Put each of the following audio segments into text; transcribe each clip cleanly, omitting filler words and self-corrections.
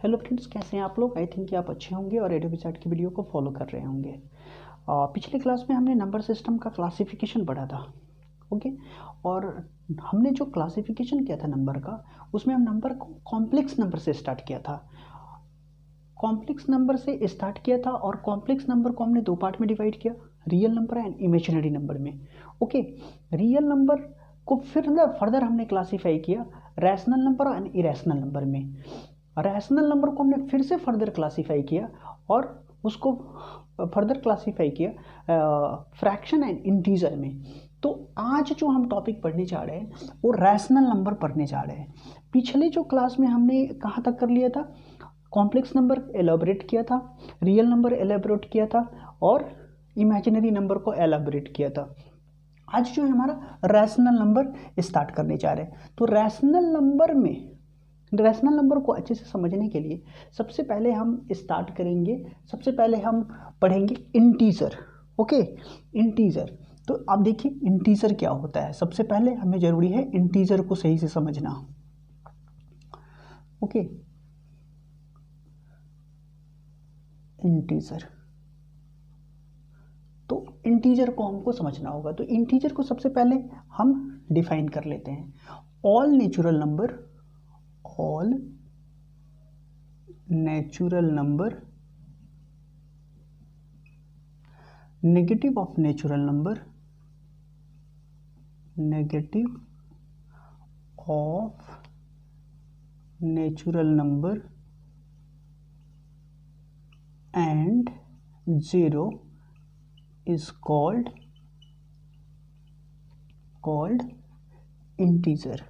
Hello friends, कैसे हैं आप लोग। आई थिंक कि आप अच्छे होंगे और एडोबिचैट की वीडियो को फॉलो कर रहे होंगे। पिछले क्लास में हमने नंबर सिस्टम का क्लासिफिकेशन पढ़ा था। ओके, और हमने जो क्लासिफिकेशन किया था नंबर का, उसमें हम नंबर को कॉम्प्लेक्स नंबर से स्टार्ट किया था। कॉम्प्लेक्स नंबर से स्टार्ट किया था और कॉम्प्लेक्स नंबर को हमने दो पार्ट में डिवाइड किया, real number and imaginary number में। ओके, रियल नंबर को फिर फर्दर हमने क्लासीफाई किया rational number and irrational number में। रैशनल नंबर को हमने फिर से फर्दर क्लासीफाई किया और उसको फर्दर क्लासीफाई किया फ्रैक्शन एंड इंटीजर में। तो आज जो हम टॉपिक पढ़ने जा रहे हैं वो रैशनल नंबर पढ़ने जा रहे हैं। पिछले जो क्लास में हमने कहाँ तक कर लिया था, कॉम्प्लेक्स नंबर एलाबोरेट किया था, रियल नंबर एलाबोरेट किया था और इमेजिनरी नंबर को एलाबोरेट किया था। आज जो है हमारा रैशनल नंबर स्टार्ट करने जा रहे हैं। तो रैशनल नंबर को अच्छे से समझने के लिए सबसे पहले हम स्टार्ट करेंगे, सबसे पहले हम पढ़ेंगे इंटीजर। Okay, integer. तो अब देखिए इंटीजर क्या होता है। सबसे पहले हमें जरूरी है इंटीजर को सही से समझना। ओके, इंटीजर, तो इंटीजर को हमको समझना होगा। तो इंटीजर को सबसे पहले हम डिफाइन कर लेते हैं। All natural number negative of natural number and zero is called integer।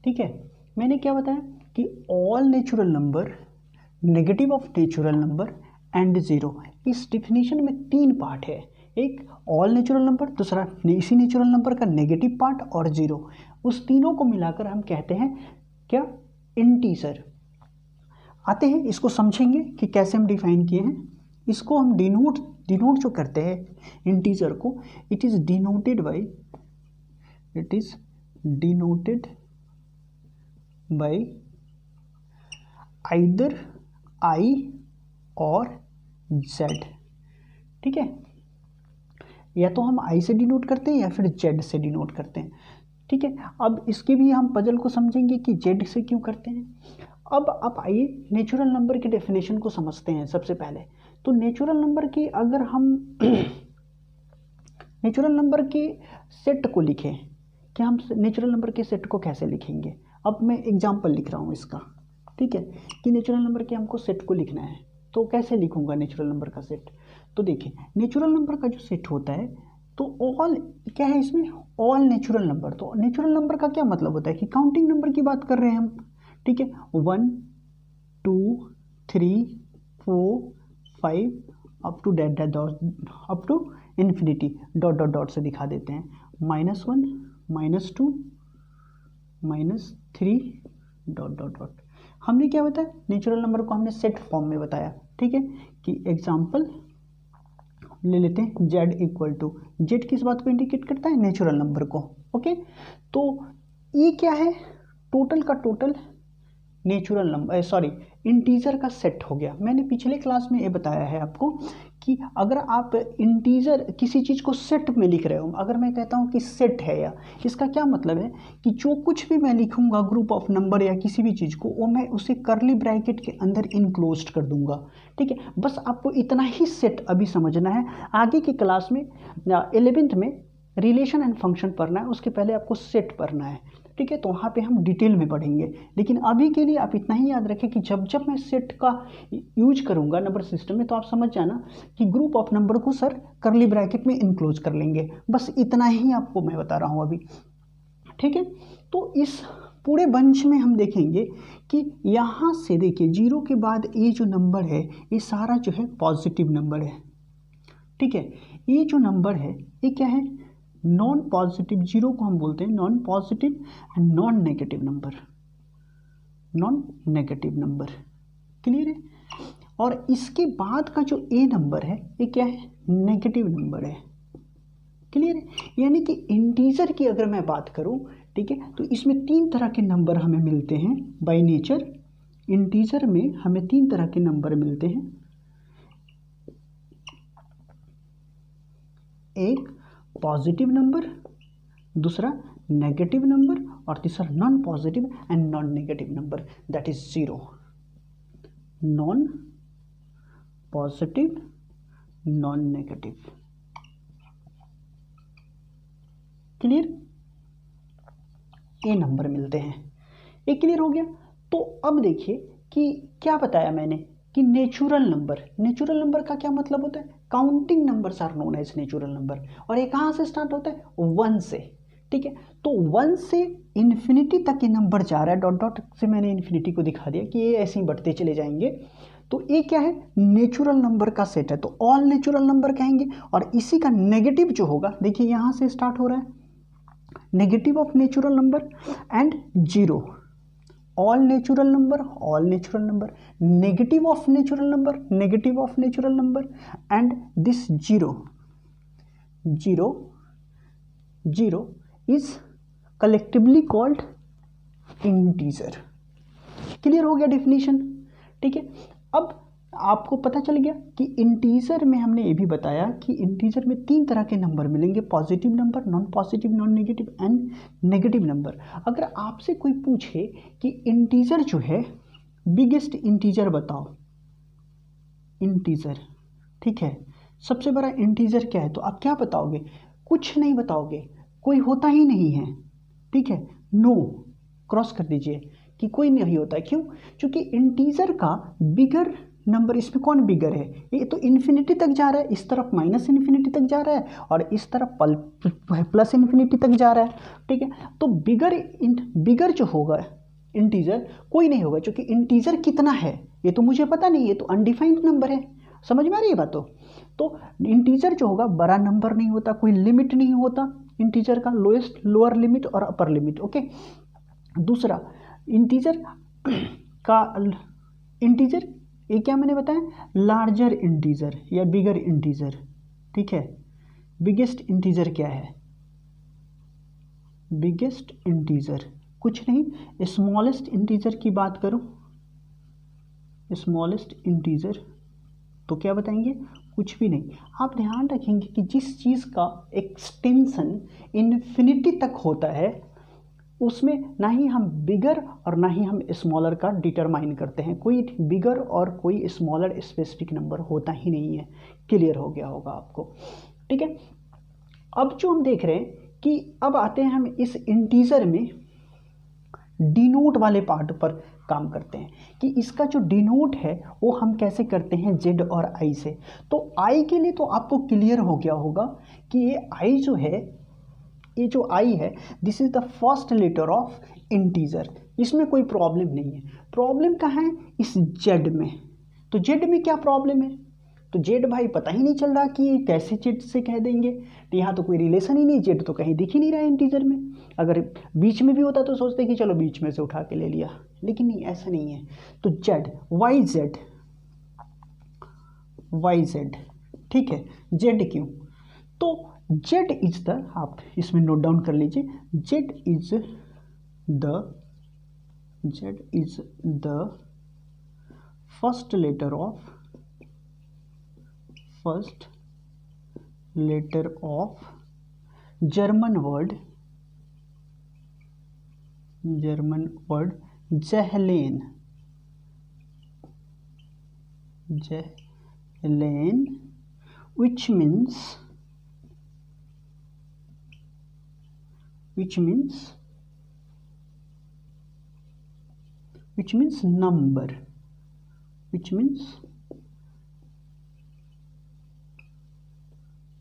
ठीक है, मैंने क्या बताया कि all natural number, negative of natural number and zero. इस डिफिनीशन में तीन पार्ट है, एक ऑल नेचुरल नंबर, दूसरा इसी नेचुरल नंबर का नेगेटिव पार्ट और जीरो। उस तीनों को मिलाकर हम कहते हैं क्या, इंटीजर। आते हैं इसको समझेंगे कि कैसे हम डिफाइन किए हैं। इसको हम डिनोट जो करते हैं इंटीजर को, it is denoted by either I और जेड। ठीक है, या तो हम आई से डिनोट करते हैं या फिर जेड से डिनोट करते हैं। ठीक है, अब इसके भी हम पजल को समझेंगे कि जेड से क्यों करते हैं। अब आइए नेचुरल नंबर की डेफिनेशन को समझते हैं सबसे पहले। तो नेचुरल नंबर की अगर हम नेचुरल नंबर के सेट को लिखें कि हम नेचुरल नंबर के सेट को कैसे लिखेंगे। अब मैं एग्जांपल लिख रहा हूँ इसका। ठीक है, कि नेचुरल नंबर के हमको सेट को लिखना है, तो कैसे लिखूंगा नेचुरल नंबर का सेट। तो देखिए नेचुरल नंबर का जो सेट होता है, तो ऑल क्या है इसमें, ऑल नेचुरल नंबर। तो नेचुरल नंबर का क्या मतलब होता है कि काउंटिंग नंबर की बात कर रहे हैं हम। ठीक है, 1 2 3 4 5 up to up to infinity dot से दिखा देते हैं। -1 -2 -3 डॉट। हमने क्या बताया, नेचुरल नंबर को हमने सेट फॉर्म में बताया। ठीक है, कि एग्जाम्पल ले लेते हैं, जेड इक्वल टू, जेड किस बात को इंडिकेट करता है, नेचुरल नंबर को। ओके, तो ये क्या है, टोटल का total natural number, sorry integer का सेट हो गया। मैंने पिछले क्लास में ये बताया है आपको कि अगर आप इंटीजर किसी चीज़ को सेट में लिख रहे हो, अगर मैं कहता हूँ कि सेट है, या इसका क्या मतलब है कि जो कुछ भी मैं लिखूंगा ग्रुप ऑफ नंबर या किसी भी चीज़ को, वो मैं उसे करली ब्रैकेट के अंदर इनक्लोज्ड कर दूंगा। ठीक है, बस आपको इतना ही सेट अभी समझना है। आगे की क्लास में 11th में रिलेशन एंड फंक्शन पढ़ना है, उसके पहले आपको सेट पढ़ना है। ठीक है, तो वहाँ पे हम डिटेल में पढ़ेंगे, लेकिन अभी के लिए आप इतना ही याद रखें कि जब मैं सेट का यूज करूँगा नंबर सिस्टम में, तो आप समझ जाना कि ग्रुप ऑफ नंबर को सर करली ब्रैकेट में इनक्लोज कर लेंगे। बस इतना ही आपको मैं बता रहा हूँ अभी। ठीक है, तो इस पूरे बंच में हम देखेंगे कि यहाँ से देखिए जीरो के बाद ये जो नंबर है, ये सारा जो है पॉजिटिव नंबर है। ठीक है, ये जो नंबर है ये क्या है, नॉन पॉजिटिव। जीरो को हम बोलते हैं non positive and non negative number. Clear है, और इसके बाद का जो ए नंबर है ये क्या है, नेगेटिव नंबर है। क्लियर है, यानी कि इंटीजर की अगर मैं बात करूं, ठीक है। तो इसमें 3 तरह के नंबर हमें मिलते हैं बाय नेचर। इंटीजर में हमें 3 तरह के नंबर मिलते हैं, एक पॉजिटिव नंबर, दूसरा नेगेटिव नंबर और तीसरा non positive and non negative number, that is 0। Non positive, non negative. Clear? ये नंबर मिलते हैं। ये क्लियर हो गया। तो अब देखिए कि क्या बताया मैंने कि नेचुरल नंबर, नेचुरल नंबर का क्या मतलब होता है? Counting numbers are known as natural number. और ये कहाँ से स्टार्ट होता है? 1 से। ठीक है, तो 1 से इन्फिनिटी तक ये नंबर जा रहा है। डॉट डॉट से मैंने इन्फिनिटी को दिखा दिया कि ये ऐसे ही बढ़ते चले जाएंगे। तो ये क्या है? नेचुरल नंबर का सेट है, तो ऑल नेचुरल नंबर कहेंगे। और इसी का नेगेटिव जो होगा, देखिए यहाँ से स्टार्ट हो रहा है, negative of natural number and 0। All natural number, all natural number, negative of natural number, negative of natural number and this 0 is collectively called integer. Clear हो गया डेफिनेशन? ठीक है, अब आपको पता चल गया कि इंटीजर में हमने ये भी बताया कि इंटीजर में 3 तरह के नंबर मिलेंगे, positive number, non positive, non negative and negative number. अगर आपसे कोई पूछे कि इंटीजर जो है, बिगेस्ट इंटीजर बताओ, इंटीजर, ठीक है, सबसे बड़ा इंटीजर क्या है, तो आप क्या बताओगे? कुछ नहीं बताओगे, कोई होता ही नहीं है। ठीक है, नो, क्रॉस कर दीजिए कि कोई नहीं होता है। क्यों? क्योंकि इंटीजर का बिगर नंबर, इसमें कौन बिगर है? ये तो इन्फिनिटी तक जा रहा है, इस तरफ माइनस इन्फिनिटी तक जा रहा है और इस तरफ प्लस इन्फिनिटी तक जा रहा है। ठीक है, तो बिगर जो होगा इंटीजर कोई नहीं होगा, क्योंकि इंटीजर कितना है ये तो मुझे पता नहीं है, तो अनडिफाइंड नंबर है। समझ में आ रही है बात? तो इंटीजर जो होगा बड़ा नंबर नहीं होता, कोई लिमिट नहीं होता इंटीजर का, लोएस्ट लोअर लिमिट और अपर लिमिट। ओके, दूसरा इंटीजर का, इंटीजर ये क्या मैंने बताया? लार्जर इंटीजर या बिगर इंटीजर। ठीक है, बिगेस्ट इंटीजर क्या है? बिगेस्ट इंटीजर कुछ नहीं, स्मॉलेस्ट इंटीजर की बात करो, स्मॉलेस्ट इंटीजर तो क्या बताएंगे? कुछ भी नहीं। आप ध्यान रखेंगे कि जिस चीज़ का एक्सटेंशन इन्फिनिटी तक होता है उसमें ना ही हम बिगर और ना ही हम स्मॉलर का डिटरमाइन करते हैं। कोई बिगर और कोई स्मॉलर स्पेसिफिक नंबर होता ही नहीं है। क्लियर हो गया होगा आपको? ठीक है, अब जो हम देख रहे हैं कि अब आते हैं हम इस इंटीजर में डिनोट वाले पार्ट पर काम करते हैं कि इसका जो डिनोट है वो हम कैसे करते हैं, जेड और आई से। तो आई के लिए तो आपको क्लियर हो गया होगा कि ये आई जो है, ये जो आई है, this is the first letter of integer. इसमें कोई प्रॉब्लम नहीं है। प्रॉब्लम कहाँ है? इस जेड में। तो जेड में क्या प्रॉब्लम है? तो जेड भाई पता ही नहीं चल रहा कि ये कैसे जेड से कह देंगे, तो यहाँ तो कोई रिलेशन ही नहीं, जेड तो कहीं दिख ही नहीं रहा है इंटीजर में। अगर बीच में भी होता तो सोचते कि चलो बीच में से उठा के ले लिया, लेकिन नहीं, ऐसा नहीं है। तो Z, Y Z, Y Z, ठीक है, जेड क्यों? तो जेड इज द, आप इसमें नोट डाउन कर लीजिए, Z is the first letter of German word जहलेन, which means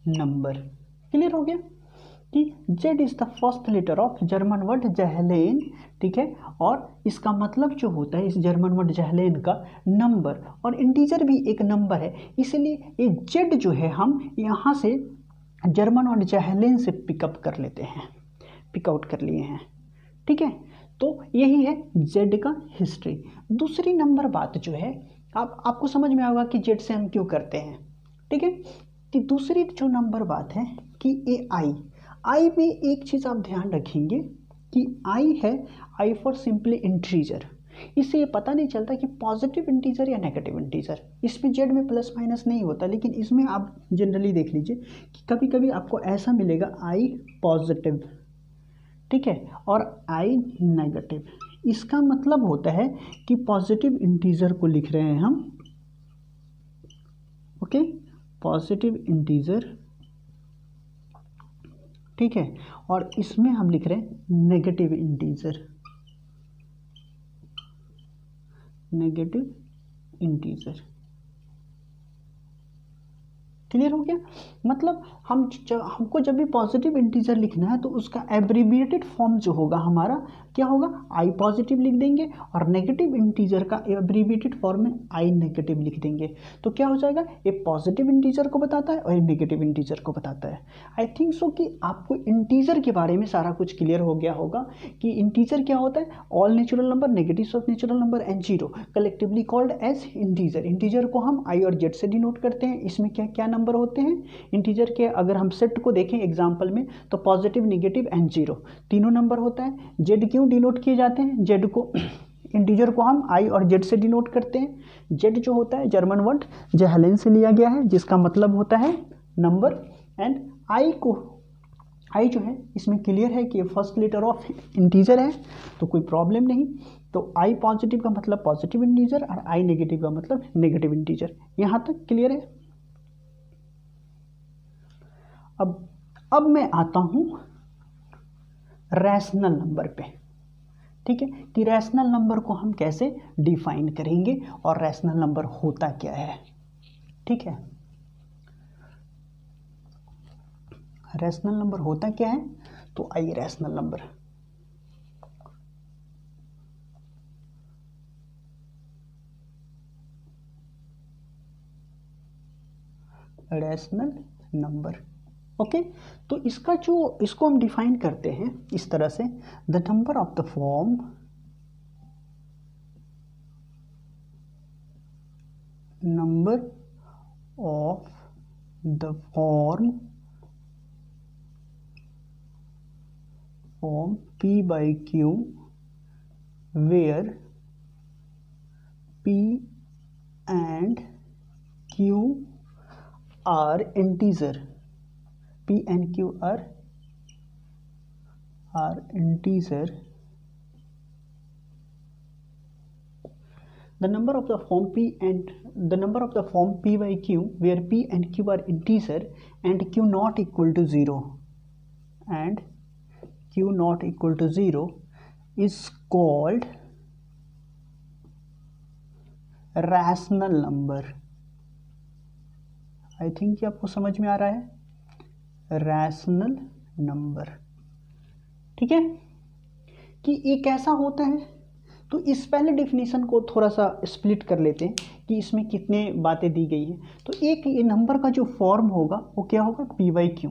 number, क्लियर हो गया कि Z is the first letter of German word जहलेन। ठीक है, और इसका मतलब जो होता है इस जर्मन वर्ड जहलेन का नंबर, और इंटीजर भी एक नंबर है, इसलिए ये जेड जो है हम यहाँ से जर्मन वर्ड जहलेन से पिकआउट कर लिए हैं। ठीक है, तो यही है जेड का हिस्ट्री। दूसरी नंबर बात जो है, आपको समझ में आएगा कि जेड से हम क्यों करते हैं। ठीक है, कि दूसरी जो नंबर बात है कि ए आई में एक चीज़ आप ध्यान रखेंगे कि आई है, आई फॉर सिंपली इंटीजर, इससे ये पता नहीं चलता कि पॉजिटिव इंटीजर या नेगेटिव इंटीजर। इसमें जेड में प्लस माइनस नहीं होता, लेकिन इसमें आप जनरली देख लीजिए कि कभी कभी आपको ऐसा मिलेगा आई पॉजिटिव, ठीक है, और आई नेगेटिव। इसका मतलब होता है कि पॉजिटिव इंटीजर को लिख रहे हैं हम, ओके, पॉजिटिव इंटीजर, ठीक है, और इसमें हम लिख रहे हैं negative integer, negative integer. Clear हो गया? मतलब हमको जब भी पॉजिटिव इंटीजर लिखना है तो उसका एब्रीविएटेड फॉर्म जो होगा हमारा क्या होगा, आई पॉजिटिव लिख देंगे, और नेगेटिव इंटीजर का एब्रीविएटेड फॉर्म में आई नेगेटिव लिख देंगे। तो क्या हो जाएगा, ये पॉजिटिव इंटीजर को बताता है और ये नेगेटिव इंटीजर को बताता है। आई थिंक सो कि आपको इंटीजर के बारे में सारा कुछ क्लियर हो गया होगा कि इंटीजर क्या होता है, all natural number, negatives of natural number and zero collectively called as integer. Integer को हम आई और जेड से डिनोट करते हैं। इसमें क्या क्या नंबर होते हैं इंटीजर के, अगर हम सेट को देखें एग्जांपल में तो पॉजिटिव, नेगेटिव एंड जीरो तीनों नंबर होता है। जेड क्यों डिनोट किए जाते हैं, जेड को इंटीजर को हम आई और जेड से डिनोट करते हैं। जेड जो होता है जर्मन वर्ड जेहलेन से लिया गया है, जिसका मतलब होता है नंबर, एंड आई को, आई जो है इसमें क्लियर है कि फर्स्ट लेटर ऑफ इंटीजर है तो कोई प्रॉब्लम नहीं। तो आई पॉजिटिव का मतलब पॉजिटिव इंटीजर और आई नेगेटिव का मतलब नेगेटिव इंटीजर। यहाँ तक क्लियर है? अब मैं आता हूँ रैशनल नंबर पे, ठीक है, कि रैशनल नंबर को हम कैसे डिफाइन करेंगे और रैशनल नंबर होता क्या है। ठीक है, रैशनल नंबर होता क्या है, तो आइए rational number, rational number, okay. तो इसका जो, इसको हम डिफाइन करते हैं इस तरह से, the number of the form, number of the form P by Q where P and Q are integer, P and Q are integer. The number of the form P and the number of the form P by Q where P and Q are integer and Q not equal to 0 and Q not equal to 0 is called rational number. I think ये आपको समझ में आ रहा है, rational number, ठीक है, कि ये कैसा होता है। तो इस पहले डेफिनेशन को थोड़ा सा स्प्लिट कर लेते हैं कि इसमें कितने बातें दी गई हैं। तो एक ये नंबर का जो फॉर्म होगा वो क्या होगा, P by Q,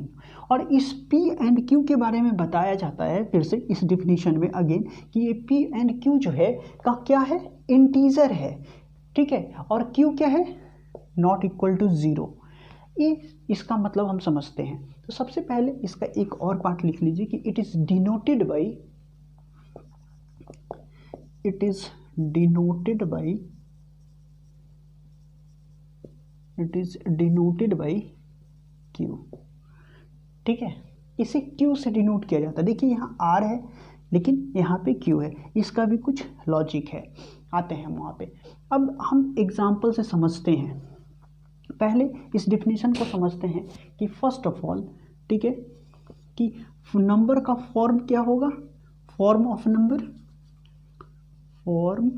और इस P and Q के बारे में बताया जाता है फिर से इस डेफिनेशन में अगेन कि ये P and Q जो है का क्या है, इंटीजर है, ठीक है, और Q क्या है, नॉट इक्वल टू 0। ये इसका मतलब हम समझते हैं। तो सबसे पहले इसका एक और पार्ट लिख लीजिए कि it is denoted by, it is denoted by Q, ठीक है, इसे Q से डिनोट किया जाता है। देखिए यहाँ R है लेकिन यहाँ पे Q है, इसका भी कुछ लॉजिक है, आते हैं हम वहाँ पे। अब हम एग्जाम्पल से समझते हैं, पहले इस डिफिनीशन को समझते हैं कि फर्स्ट ऑफ ऑल, ठीक है, कि नंबर का फॉर्म क्या होगा, form of number, form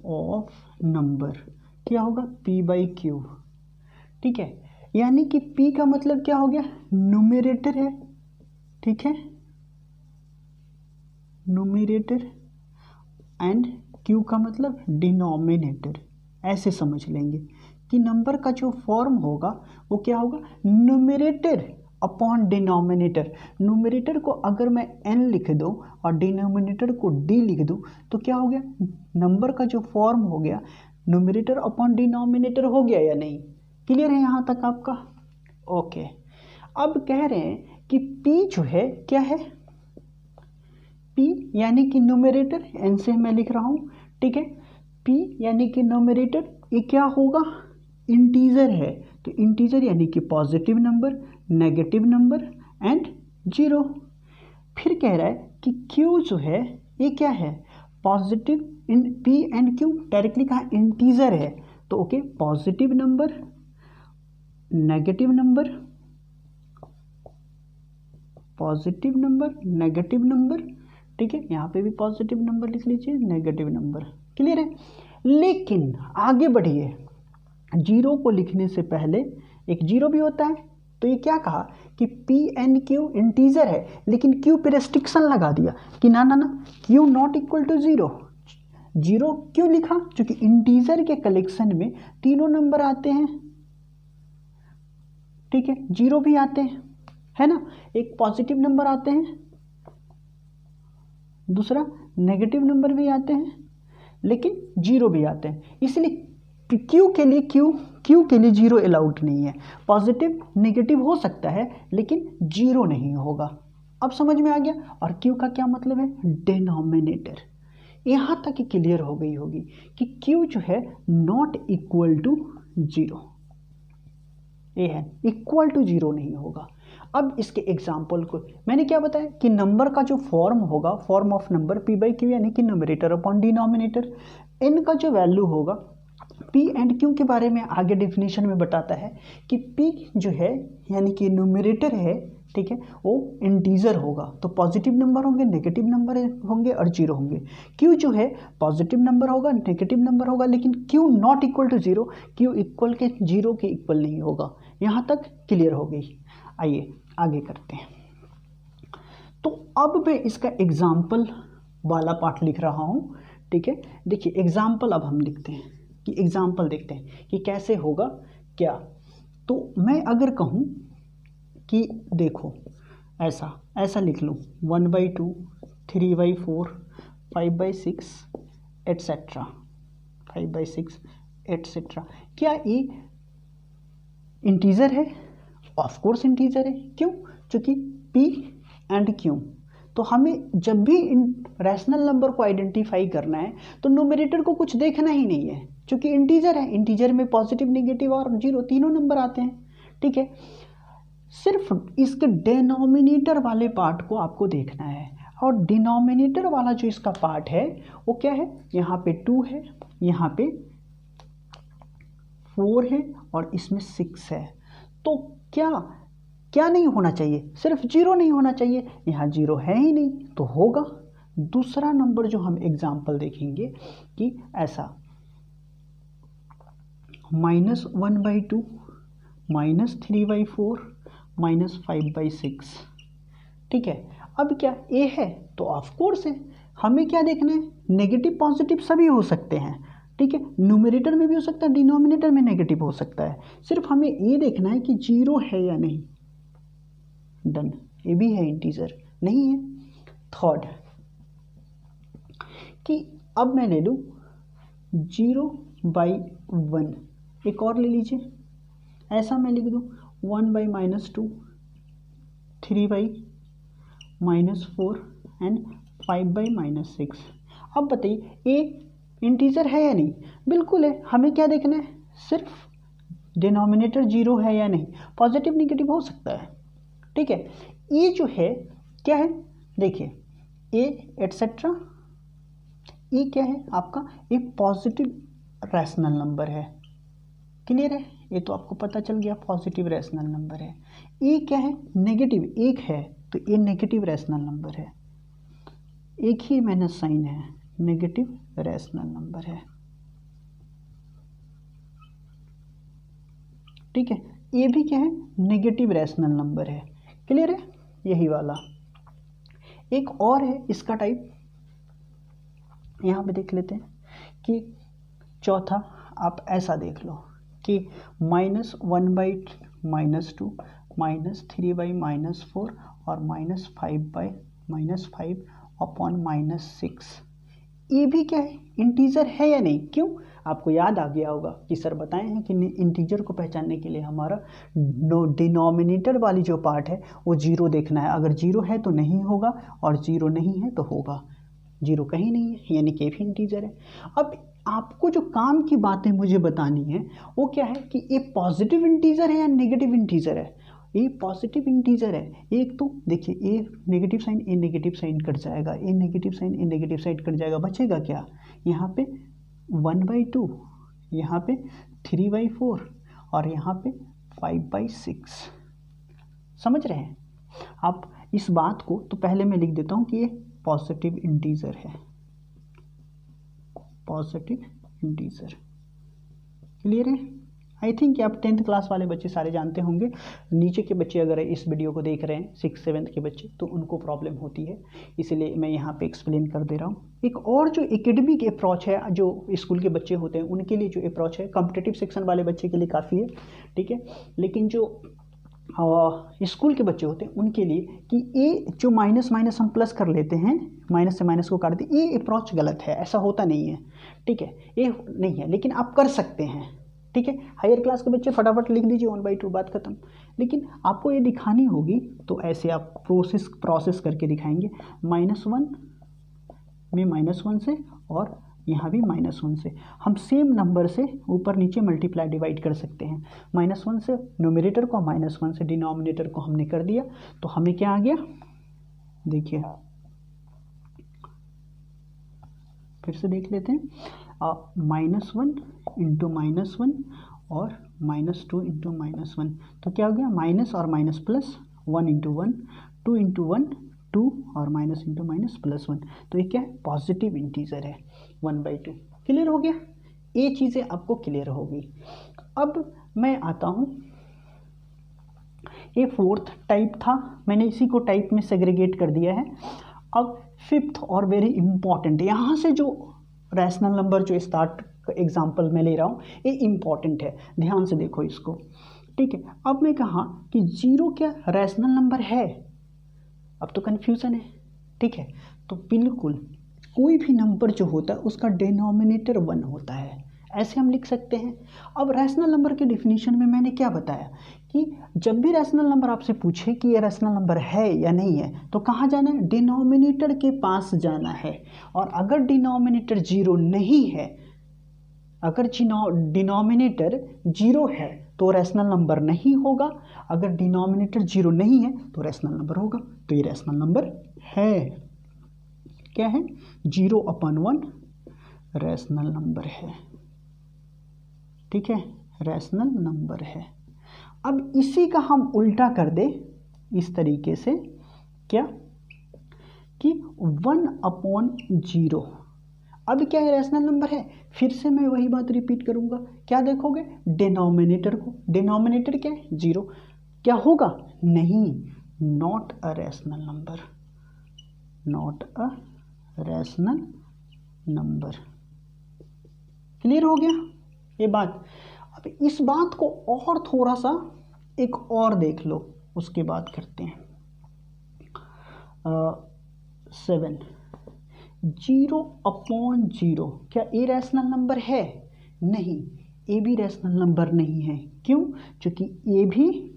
of number क्या होगा, P by Q, ठीक है, यानी कि P का मतलब क्या हो गया, न्यूमरेटर है, ठीक है, न्यूमरेटर, एंड Q का मतलब डिनोमिनेटर। ऐसे समझ लेंगे कि नंबर का जो फॉर्म होगा वो क्या होगा, न्यूमरेटर अपॉन डिनोमिनेटर। न्यूमरेटर को अगर मैं n लिख दूं और डिनोमिनेटर को d लिख दूं तो क्या हो गया, नंबर का जो फॉर्म हो गया न्यूमरेटर अपॉन डिनोमिनेटर हो गया या नहीं। क्लियर है यहाँ तक आपका? ओके। अब कह रहे हैं कि P जो है क्या है, p यानी कि न्यूमरेटर, n से मैं लिख रहा हूँ, ठीक है। p यानी कि न्यूमरेटर, ये क्या होगा, इंटीजर है, तो इंटीजर यानी कि positive number, negative number and zero. फिर कह रहा है कि q जो है ये क्या है, positive, in p and q directly कहा इंटीजर है, तो okay positive number, negative number, positive number, negative number, ठीक है। यहाँ पे भी पॉजिटिव नंबर लिख लीजिए, नेगेटिव नंबर, क्लियर है। लेकिन आगे बढ़िए, जीरो को लिखने से पहले एक जीरो भी होता है, तो ये क्या कहा कि P एंड Q इंटीजर है, लेकिन Q पे रेस्ट्रिक्शन लगा दिया कि ना ना ना Q not equal to zero. Zero क्यों लिखा, क्योंकि इंटीजर के कलेक्शन में तीनों नंबर आते हैं, ठीक है, जीरो भी आते हैं, है ना, एक पॉजिटिव नंबर आते हैं, दूसरा नेगेटिव नंबर भी आते हैं, लेकिन जीरो भी आते हैं। इसलिए क्यू के लिए जीरो अलाउड नहीं है। पॉजिटिव नेगेटिव हो सकता है लेकिन जीरो नहीं होगा। अब समझ में आ गया। और क्यू का क्या मतलब है, डिनोमिनेटर। यहाँ तक क्लियर हो गई होगी कि क्यू जो है नॉट इक्वल टू जीरो, ये है इक्वल टू जीरो नहीं होगा। अब इसके एग्जाम्पल को मैंने क्या बताया कि नंबर का जो फॉर्म होगा, form of number P by Q यानी कि न्यूमरेटर अपॉन डिनोमिनेटर। एन का जो वैल्यू होगा, पी एंड क्यू के बारे में आगे डेफिनेशन में बताता है कि पी जो है यानी कि न्यूमरेटर है, ठीक है, वो इंटीजर होगा, तो पॉजिटिव नंबर होंगे, नेगेटिव नंबर होंगे और जीरो होंगे। क्यू जो है पॉजिटिव नंबर होगा, नेगेटिव नंबर होगा, लेकिन Q not equal to zero, Q equal के जीरो के इक्वल नहीं होगा। यहाँ तक क्लियर हो गई। आइए आगे करते हैं। तो अब मैं इसका एग्जाम्पल वाला पार्ट लिख रहा हूँ, ठीक है। देखिए एग्जाम्पल अब हम लिखते हैं कि एग्जाम्पल देखते हैं कि कैसे होगा क्या। तो मैं अगर कहूँ कि देखो ऐसा लिख लूँ 1/2, 3/4, 5/6 एट्सेट्रा, 5/6 एट्सेट्रा, क्या ये इंटीजर है? ऑफ कोर्स इंटीजर है। क्यों? क्योंकि p एंड q, तो हमें जब भी रैशनल नंबर को आइडेंटिफाई करना है तो न्यूमरेटर को कुछ देखना ही नहीं है, क्योंकि इंटीजर है। इंटीजर में पॉजिटिव, नेगेटिव और जीरो तीनों नंबर आते हैं, ठीक है। सिर्फ इसके डिनोमिनेटर वाले पार्ट को आपको देखना है, और डिनोमिनेटर वाला जो इसका पार्ट है वो क्या है, यहाँ पे 2 है, यहाँ पे 4 है और इसमें 6 है। तो क्या नहीं होना चाहिए, सिर्फ जीरो नहीं होना चाहिए। यहाँ जीरो है ही नहीं तो होगा। दूसरा नंबर जो हम एग्जाम्पल देखेंगे कि ऐसा -1/2, -3/4, -5/6, ठीक है। अब क्या ए है तो ऑफ कोर्स है, हमें क्या देखना है, नेगेटिव पॉजिटिव सभी हो सकते हैं, ठीक है। न्यूमरेटर में भी हो सकता है, डिनोमिनेटर में नेगेटिव हो सकता है। सिर्फ हमें ये देखना है कि जीरो है या नहीं। डन, ये भी है इंटीजर, नहीं है। थर्ड कि अब मैं ले लूँ 0/1, एक और ले लीजिए, ऐसा मैं लिख दूँ 1/-2, 3/-4 एंड 5/-6। अब बताइए ए इंटीजर है या नहीं? बिल्कुल है। हमें क्या देखना है, सिर्फ डिनोमिनेटर जीरो है या नहीं। पॉजिटिव नेगेटिव हो सकता है, ठीक है। ये जो है क्या है, देखिए ए एट्सेट्रा, ये क्या है आपका, एक पॉजिटिव रैशनल नंबर है, क्लियर है। ये तो आपको पता चल गया पॉजिटिव रैशनल नंबर है। ये क्या है, नेगेटिव, एक है तो ये नेगेटिव रैशनल नंबर है, एक ही माइनस साइन है, नेगेटिव रैशनल नंबर है, ठीक है। ये भी क्या है, नेगेटिव रैशनल नंबर है, क्लियर है, यही वाला। एक और है इसका टाइप, यहाँ पे देख लेते हैं कि चौथा आप ऐसा देख लो कि -1/-2, -3/-4 और -5/-6। ये भी क्या है, इंटीजर है या नहीं? क्यों? आपको याद आ गया होगा कि सर बताए हैं कि इंटीजर को पहचानने के लिए हमारा डिनोमिनेटर वाली जो पार्ट है वो जीरो देखना है। अगर जीरो है तो नहीं होगा और जीरो नहीं है तो होगा। जीरो कहीं नहीं है यानी कि भी इंटीजर है। अब आपको जो काम की बातें मुझे बतानी है वो क्या है कि ये पॉजिटिव इंटीजर है या नेगेटिव इंटीजर है। ये पॉजिटिव इंटीजर है। एक तो देखिए ए नेगेटिव साइन ए नेगेटिव साइन कट जाएगा, ए नेगेटिव साइन ए नेगेटिव साइन कट जाएगा, बचेगा क्या? यहाँ पे 1/2, यहाँ पे 3/4 और यहाँ पे 5/6। समझ रहे हैं आप इस बात को? तो पहले मैं लिख देता हूँ कि ये पॉजिटिव इंटीजर है, पॉजिटिव इंटीजर। क्लियर है? आई थिंक कि आप 10th क्लास वाले बच्चे सारे जानते होंगे। नीचे के बच्चे अगर इस वीडियो को देख रहे हैं 6th 7th के बच्चे तो उनको प्रॉब्लम होती है, इसलिए मैं यहाँ पे एक्सप्लेन कर दे रहा हूँ। एक और जो एकेडमिक अप्रोच है जो स्कूल के बच्चे होते हैं उनके लिए जो अप्रोच है, कॉम्पिटिटिव सेक्शन वाले बच्चे के लिए काफ़ी है, ठीक है, लेकिन जो स्कूल के बच्चे होते हैं उनके लिए कि ये जो माइनस माइनस हम प्लस कर लेते हैं, माइनस से माइनस को काट दें, ये अप्रोच गलत है, ऐसा होता नहीं है, ठीक है, ये नहीं है, लेकिन आप कर सकते हैं, ठीक है। हायर क्लास के बच्चे फटाफट लिख दीजिए 1/2, बात खत्म। लेकिन आपको ये दिखानी होगी तो ऐसे आप प्रोसेस करके दिखाएंगे, -1 में -1 से और यहाँ भी -1 से हम सेम नंबर से ऊपर नीचे मल्टीप्लाई डिवाइड कर सकते हैं। -1 से न्यूमरेटर को, -1 से डिनोमिनेटर को हमने कर दिया तो हमें क्या आ गया? देखिए फिर से देख लेते हैं, -1 इंटू -1 और -2 इंटू -1 तो क्या हो गया? माइनस और माइनस प्लस, 1 इंटू 1, 2 इंटू 1 2 और माइनस इंटू माइनस +1, तो ये क्या है? पॉजिटिव इंटीजर है 1/2। क्लियर हो गया? ये चीज़ें आपको क्लियर होगी। अब मैं आता हूँ, ये 4th टाइप था, मैंने इसी को टाइप में सेग्रीगेट कर दिया है। अब 5th और वेरी इंपॉर्टेंट, यहाँ से जो रैशनल नंबर जो स्टार्ट एग्जाम्पल मैं ले रहा हूँ ये इम्पॉर्टेंट है, ध्यान से देखो इसको, ठीक है। अब मैं कहा कि 0 क्या रैशनल नंबर है? अब तो कन्फ्यूज़न है, ठीक है, तो बिल्कुल कोई भी नंबर जो होता है उसका डिनोमिनेटर 1 होता है, ऐसे हम लिख सकते हैं। अब रैशनल नंबर के डिफिनीशन में मैंने क्या बताया कि जब भी रैशनल नंबर आपसे पूछे कि ये रैशनल नंबर है या नहीं है तो कहाँ जाना है? डिनोमिनेटर के पास जाना है। और अगर डिनोमिनेटर 0 नहीं है, अगर डिनोमिनेटर 0 है तो रैशनल नंबर नहीं होगा, अगर डिनोमिनेटर 0 नहीं है तो रैशनल नंबर होगा। तो ये रैशनल नंबर है, क्या है? 0/1 रैशनल नंबर है, ठीक है, रैशनल नंबर है। अब इसी का हम उल्टा कर दे इस तरीके से, क्या कि 1/0 अब क्या है? रैशनल नंबर है। फिर से मैं वही बात रिपीट करूंगा, क्या देखोगे? डिनोमिनेटर को, डिनोमिनेटर क्या है? 0, क्या होगा? नहीं, not a rational number, not a rational number. Clear हो गया ये बात? अब इस बात को और थोड़ा सा एक और देख लो, उसके बाद करते हैं। 7, 0/0 क्या ए रैशनल नंबर है? नहीं, ए भी रैशनल नंबर नहीं है। क्यों? क्योंकि ए भी,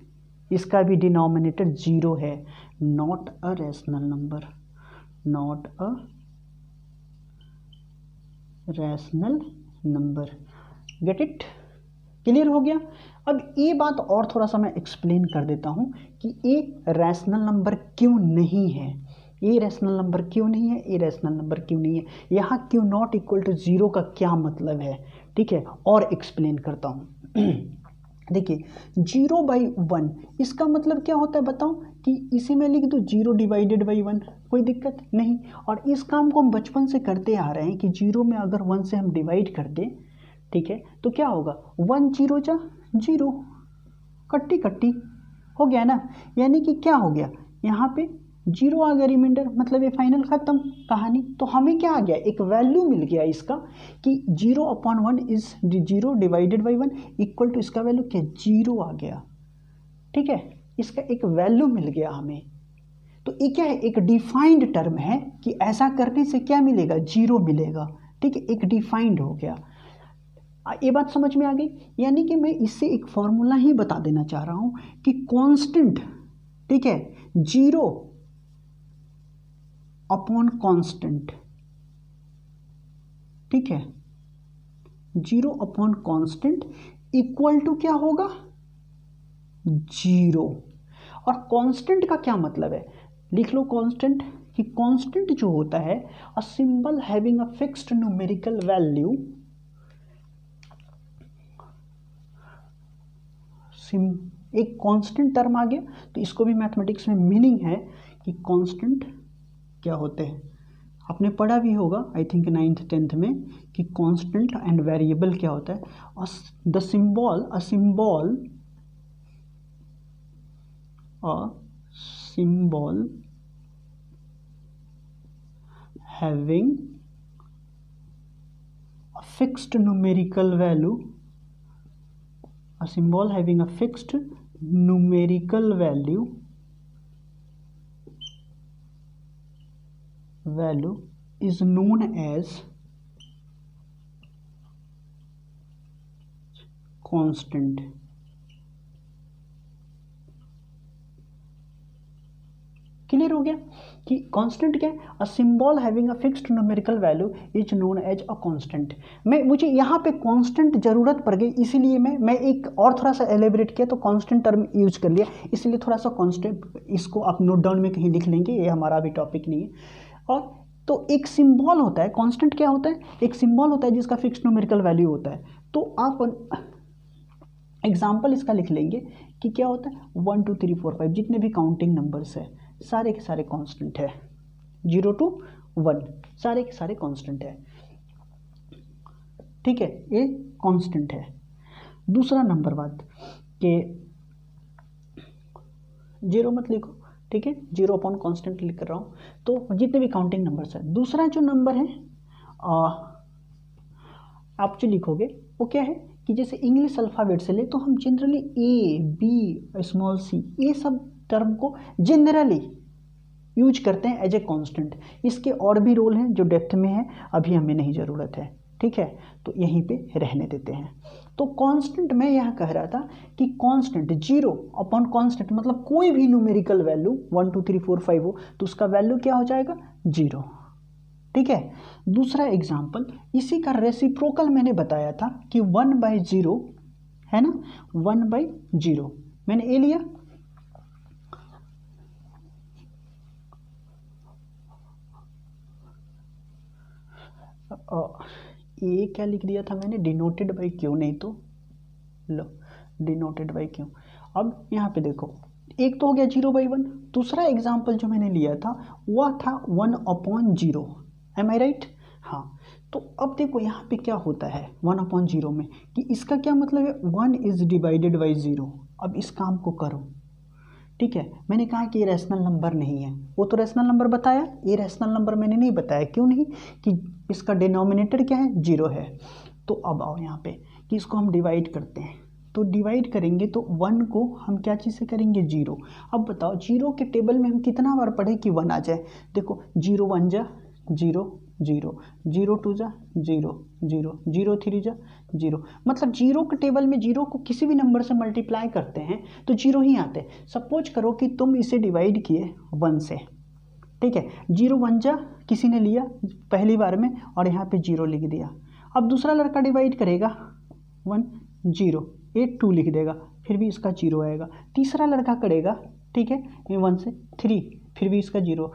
इसका भी डिनोमिनेटर 0 है, not a rational number, not a rational number. Get it? Clear हो गया? अब ये बात और थोड़ा सा मैं एक्सप्लेन कर देता हूँ कि ए रैशनल नंबर क्यों नहीं है, ए रैशनल नंबर क्यों नहीं है, ए रैशनल नंबर क्यों नहीं है, यहाँ क्यों नॉट इक्वल टू 0 का क्या मतलब है, ठीक है, और एक्सप्लेन करता हूँ। देखिए 0/1 इसका मतलब क्या होता है बताओ? कि इसे मैं लिख दूँ 0/1, कोई दिक्कत नहीं। और इस काम को हम बचपन से करते आ रहे हैं कि 0 में अगर 1 से हम डिवाइड कर दें, ठीक है, तो क्या होगा? 1 0 जा 0, कट्टी कट्टी हो गया ना। यानी कि क्या हो गया? यहाँ पे 0 आ गया रिमाइंडर, मतलब ये फाइनल ख़त्म कहानी। तो हमें क्या आ गया? एक वैल्यू मिल गया इसका कि 0/1 इज 0/1 इक्वल टू, इसका वैल्यू क्या? 0 आ गया, ठीक है, इसका एक वैल्यू मिल गया हमें। तो ये क्या है? एक डिफाइंड टर्म है कि ऐसा करने से क्या मिलेगा? 0 मिलेगा, ठीक है, एक डिफाइंड हो गया। ये बात समझ में आ गई। यानी कि मैं इससे एक फॉर्मूला ही बता देना चाह रहा हूं कि कांस्टेंट, ठीक है, 0 अपॉन कांस्टेंट, ठीक है, 0 अपॉन कांस्टेंट इक्वल टू क्या होगा, 0। और कांस्टेंट का क्या मतलब है, लिख लो कांस्टेंट, कि कांस्टेंट जो होता है a symbol having a fixed numerical value, एक कांस्टेंट टर्म आ गया, तो इसको भी मैथमेटिक्स में मीनिंग है कि कांस्टेंट क्या होते हैं, आपने पढ़ा भी होगा आई थिंक 9th 10th में कि कांस्टेंट एंड वेरिएबल क्या होता है। The symbol a symbol having a fixed numerical value, a symbol having a fixed numerical value is known as constant। Clear हो गया कि कांस्टेंट क्या है, a symbol having a fixed numerical value is known as a constant. मुझे यहाँ पे constant जरूरत पड़ गई, इसीलिए मैं एक और थोड़ा सा एलेबरेट किया, तो कांस्टेंट टर्म यूज कर लिया, इसलिए थोड़ा सा कांस्टेंट, इसको आप नोट डाउन में कहीं लिख लेंगे, ये हमारा अभी टॉपिक नहीं है। और तो एक सिंबल होता है, कांस्टेंट क्या होता है, एक सिंबल होता है जिसका फिक्स्ड न्यूमेरिकल वैल्यू होता है। तो आप एग्जाम्पल इसका लिख लेंगे कि क्या होता है, 1 2 3 4 5 जितने भी काउंटिंग नंबर्स है सारे के सारे कांस्टेंट है, 0 to 1 सारे के सारे कांस्टेंट है, ठीक है, ये कांस्टेंट है। दूसरा नंबर बात कि 0 मत लिखो, ठीक है, 0 अपॉन कांस्टेंट लिख रहा हूँ, तो जितने भी काउंटिंग नंबर्स है। दूसरा जो नंबर है आप जो लिखोगे वो क्या है कि जैसे इंग्लिश अल्फ़ाबेट से ले तो हम generally A B small C ये सब टर्म को जनरली यूज करते हैं एज ए कांस्टेंट। इसके और भी रोल हैं जो डेप्थ में है, अभी हमें नहीं ज़रूरत है, ठीक है, तो यहीं पे रहने देते हैं। तो कांस्टेंट मैं यह कह रहा था कि कांस्टेंट 0 अपॉन कांस्टेंट मतलब कोई भी न्यूमेरिकल वैल्यू 1 2 3 4 5 हो तो उसका वैल्यू क्या हो जाएगा, 0, ठीक है। दूसरा एग्जाम्पल इसी का रेसिप्रोकल मैंने बताया था कि 1/0 है ना, 1/0 मैंने ए लिया, ए क्या लिख दिया था मैंने, डिनोटेड बाई क्यू, नहीं तो लो डिनोटेड बाई क्यू। अब यहाँ पे देखो एक तो हो गया 0/1, दूसरा एग्जाम्पल जो मैंने लिया था वह था 1/0, एम आई राइट, हाँ। तो अब देखो यहाँ पे क्या होता है 1/0 में कि इसका क्या मतलब है, 1 इज डिवाइडेड बाई 0। अब इस काम को करो, ठीक है, मैंने कहा कि ये रैशनल नंबर नहीं है, वो तो रैशनल नंबर बताया, ये रैशनल नंबर मैंने नहीं बताया, क्यों नहीं, कि इसका डिनोमिनेटर क्या है, 0 है। तो अब आओ यहाँ पे कि इसको हम डिवाइड करते हैं, तो डिवाइड करेंगे तो 1 को हम क्या चीज़ से करेंगे, 0। अब बताओ 0 के टेबल में हम कितना बार पढ़े कि 1 आ जाए, देखो 0 1 जा 0 0 0 2 जा 0 0 0 3 जा 0, मतलब 0 के टेबल में 0 को किसी भी नंबर से मल्टीप्लाई करते हैं तो 0 ही आते हैं। सपोज करो कि तुम इसे डिवाइड किए 1 से, ठीक है, 0 1 जा किसी ने लिया पहली बार में और यहाँ पे 0 लिख दिया। अब दूसरा लड़का डिवाइड करेगा 1 0 8 2 लिख देगा, फिर भी इसका 0 आएगा। तीसरा लड़का करेगा, ठीक है, 1 से 3 फिर भी इसका 0।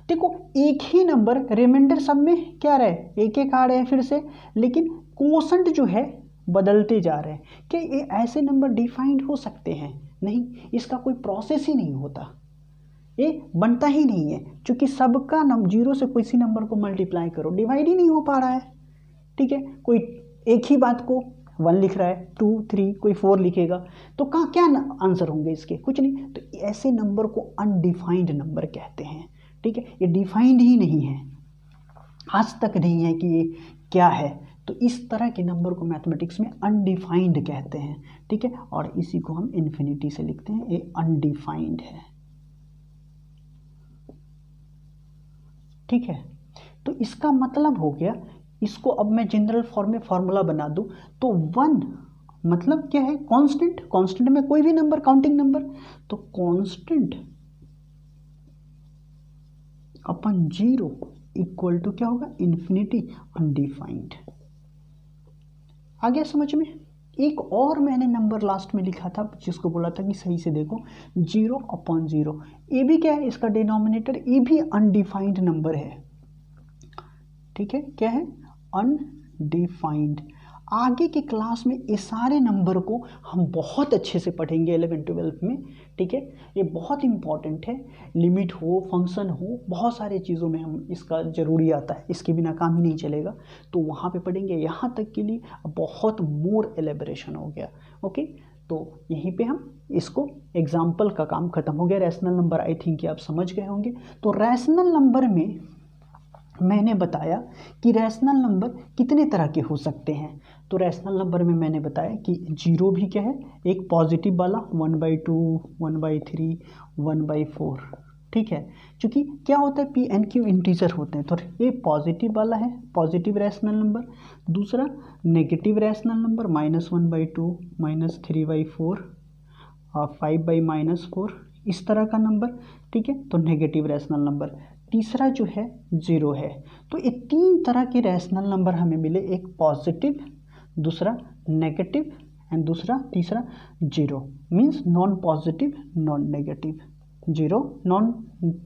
देखो एक ही नंबर रिमाइंडर सब में क्या रहे, एक एक आ रहे हैं फिर से, लेकिन कोशेंट जो है बदलते जा रहे हैं। क्या ये ऐसे नंबर डिफाइंड हो सकते हैं, नहीं, इसका कोई प्रोसेस ही नहीं होता, ये बनता ही नहीं है, क्योंकि सबका 0 से किसी नंबर को मल्टीप्लाई करो डिवाइड ही नहीं हो पा रहा है, ठीक है। कोई एक ही बात को 1 लिख रहा है, 2 3 कोई 4 लिखेगा, तो कहाँ क्या आंसर होंगे इसके, कुछ नहीं। तो ऐसे नंबर को अनडिफाइंड नंबर कहते हैं, ठीक है, ये डिफाइंड ही नहीं है, आज तक नहीं है कि ये क्या है। तो इस तरह के नंबर को मैथमेटिक्स में अनडिफाइंड कहते हैं, ठीक है, और इसी को हम इन्फिनिटी से लिखते हैं, ये अनडिफाइंड है, ठीक है। तो इसका मतलब हो गया इसको अब मैं जनरल फॉर्म में फॉर्मूला बना दूं तो 1 मतलब क्या है, कांस्टेंट, कांस्टेंट में कोई भी नंबर, काउंटिंग नंबर, तो कांस्टेंट अपन 0 इक्वल टू क्या होगा, इन्फिनिटी अनडिफाइंड। आ गया समझ में। एक और मैंने नंबर लास्ट में लिखा था जिसको बोला था कि सही से देखो, 0/0, ये भी क्या है, इसका डिनोमिनेटर ये भी अनडिफाइंड नंबर है, ठीक है, क्या है, अनडिफाइंड। आगे की क्लास में ये सारे नंबर को हम बहुत अच्छे से पढ़ेंगे 11-12 में, ठीक है, ये बहुत इंपॉर्टेंट है, लिमिट हो, फंक्शन हो, बहुत सारे चीज़ों में हम इसका ज़रूरी आता है, इसके बिना काम ही नहीं चलेगा, तो वहाँ पे पढ़ेंगे। यहाँ तक के लिए बहुत मोर एलेबरेशन हो गया, ओके। तो यहीं पे हम इसको एग्जाम्पल का काम खत्म हो गया। रैशनल नंबर आई थिंक आप समझ गए होंगे। तो रैशनल नंबर में मैंने बताया कि रैशनल नंबर कितने तरह के हो सकते हैं। तो रैशनल नंबर में मैंने बताया कि 0 भी क्या है, एक पॉजिटिव वाला, 1/2, 1/3, 1/4, ठीक है, क्योंकि क्या होता है, P&Q इंटीजर होते हैं, तो ये पॉजिटिव वाला है, पॉजिटिव रैशनल नंबर। दूसरा नेगेटिव रैशनल नंबर, -1/2, -3/4, 5/-4, इस तरह का नंबर, ठीक है, तो नेगेटिव रैशनल नंबर। तीसरा जो है 0 है। तो ये 3 तरह के रैशनल नंबर हमें मिले, एक पॉजिटिव, दूसरा नेगेटिव एंड तीसरा 0, means non positive non negative, 0 non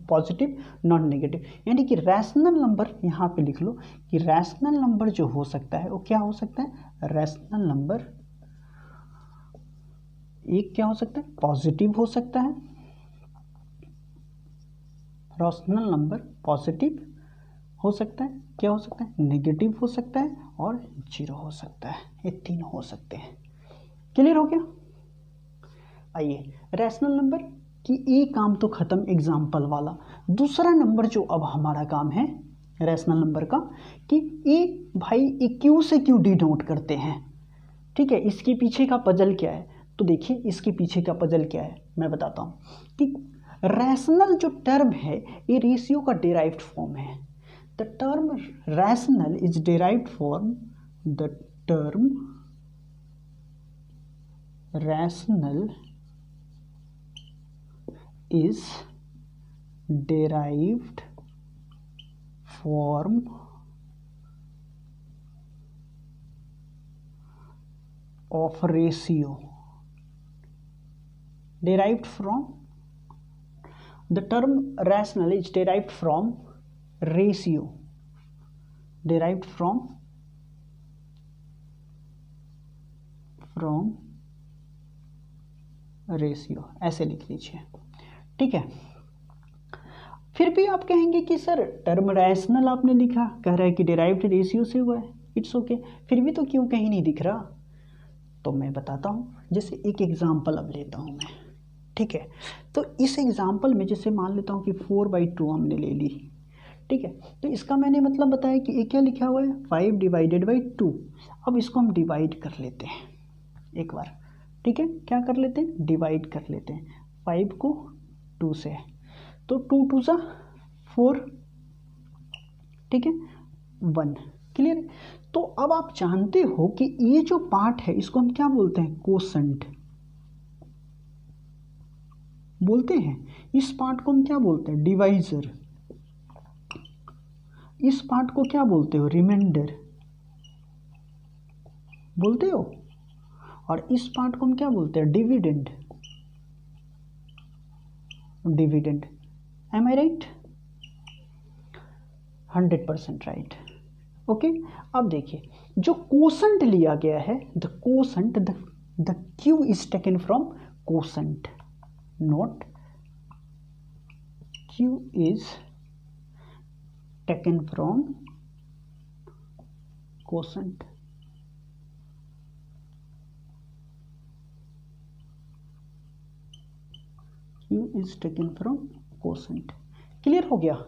positive non negative. यानी कि रैशनल नंबर यहाँ पे लिख लो कि रैशनल नंबर जो हो सकता है वो क्या हो सकता है, रैशनल नंबर एक क्या हो सकता है, पॉजिटिव हो सकता है, रैशनल नंबर पॉजिटिव हो सकता है, क्या हो सकता है, नेगेटिव हो सकता है और 0 हो सकता है, ये 3 हो सकते हैं। क्लियर हो गया। आइए रैशनल नंबर की ये काम तो खत्म, एग्जाम्पल वाला। दूसरा नंबर जो अब हमारा काम है रैशनल नंबर का, कि ये भाई ये क्यू से क्यों डिनोट करते हैं, ठीक है, इसके पीछे का पजल क्या है। तो देखिए इसके पीछे का पजल क्या है मैं बताता हूँ कि रैशनल जो टर्म है ये रेशियो का डिराइव्ड फॉर्म है। The term rational is derived form, the term rational is derived form of ratio, derived from, the term rational is derived from ratio, derived from ratio, ऐसे लिख लीजिए, ठीक है। फिर भी आप कहेंगे कि सर टर्म रैशनल आपने लिखा, कह रहा है कि डिराइव्ड रेशियो से हुआ है, इट्स ओके, फिर भी तो क्यों कहीं नहीं दिख रहा। तो मैं बताता हूँ, जैसे एक एग्जाम्पल अब लेता हूँ मैं, ठीक है। तो इस एग्जाम्पल में जैसे मान लेता हूँ कि 4/2 हमने ले ली, ठीक है। तो इसका मैंने मतलब बताया कि ये क्या लिखा हुआ है, 5/2। अब इसको हम डिवाइड कर लेते हैं एक बार, ठीक है, क्या कर लेते हैं, डिवाइड कर लेते हैं 5 को 2 से, तो 2 2 सा 4, ठीक है, 1, क्लियर। तो अब आप जानते हो कि ये जो पार्ट है इसको हम क्या बोलते हैं, कोसेंट बोलते हैं। इस पार्ट को हम क्या बोलते हैं, डिवाइजर। इस पार्ट को क्या बोलते हो, रिमाइंडर बोलते हो। और इस पार्ट को हम क्या बोलते हैं, डिविडेंड, डिविडेंड। एम आई राइट, 100% राइट, ओके। अब देखिए जो कोसेंट लिया गया है, the quotient, the Q is taken from quotient, not Q is taken from quotient. Q is taken from quotient, clear हो गया।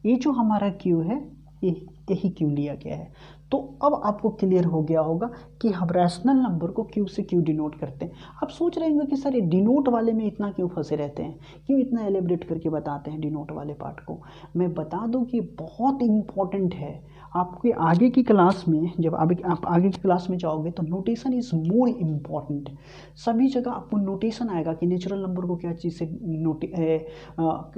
ये जो हमारा क्यू है यही क्यू लिया गया है। तो अब आपको क्लियर हो गया होगा कि हम रैशनल नंबर को क्यू से क्यों डिनोट करते हैं। आप सोच रहे होंगे कि सर ये डिनोट वाले में इतना क्यों फंसे रहते हैं, क्यों इतना एलेबरेट करके बताते हैं डिनोट वाले पार्ट को। मैं बता दूं कि बहुत इंपॉर्टेंट है आपके आगे की क्लास में। जब आप आगे की क्लास में जाओगे तो नोटेशन इज़ मोर इम्पॉर्टेंट। सभी जगह आपको नोटेशन आएगा कि नेचुरल नंबर को क्या चीज़ से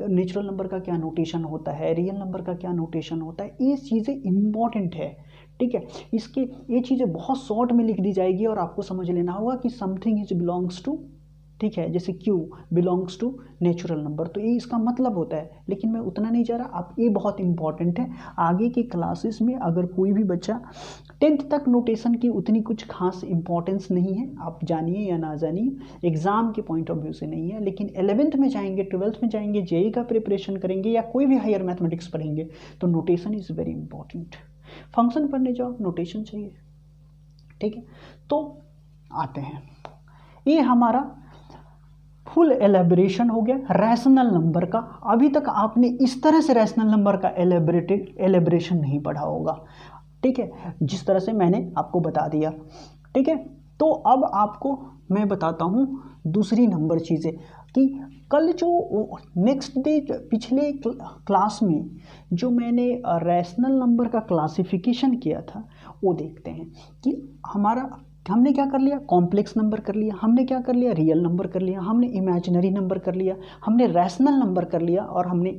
नेचुरल नंबर का क्या नोटेशन होता है, रियल नंबर का क्या नोटेशन होता है, ये चीज़ें इम्पॉर्टेंट है। ठीक है, इसके ये चीज़ें बहुत शॉर्ट में लिख दी जाएगी और आपको समझ लेना होगा कि समथिंग इज बिलोंग्स टू, ठीक है, जैसे Q belongs to natural number, तो ये इसका मतलब होता है। लेकिन मैं उतना नहीं जा रहा, आप ये बहुत इंपॉर्टेंट है आगे की क्लासेस में। अगर कोई भी बच्चा 10th तक नोटेशन की उतनी कुछ खास इंपॉर्टेंस नहीं है, आप जानिए या ना जानिए, एग्जाम के पॉइंट ऑफ व्यू से नहीं है, लेकिन 11th में जाएंगे, 12th में जाएंगे, जेई का प्रिपरेशन करेंगे या कोई भी हायर मैथमेटिक्स पढ़ेंगे तो notation is very important. Function पढ़ने जाओ नोटेशन चाहिए। ठीक है, तो आते हैं, ये हमारा फुल एलेबरेशन हो गया रैशनल नंबर का। अभी तक आपने इस तरह से रैशनल नंबर का एलेबरेशन नहीं पढ़ा होगा, ठीक है, जिस तरह से मैंने आपको बता दिया। ठीक है, तो अब आपको मैं बताता हूँ दूसरी नंबर चीज़ें कि कल जो नेक्स्ट डे पिछले क्लास में जो मैंने रैशनल नंबर का क्लासिफिकेशन किया था वो देखते हैं कि हमने क्या कर लिया, कॉम्प्लेक्स नंबर कर लिया, हमने क्या कर लिया, रियल नंबर कर लिया, हमने इमेजिनरी नंबर कर लिया, हमने रैशनल नंबर कर लिया और हमने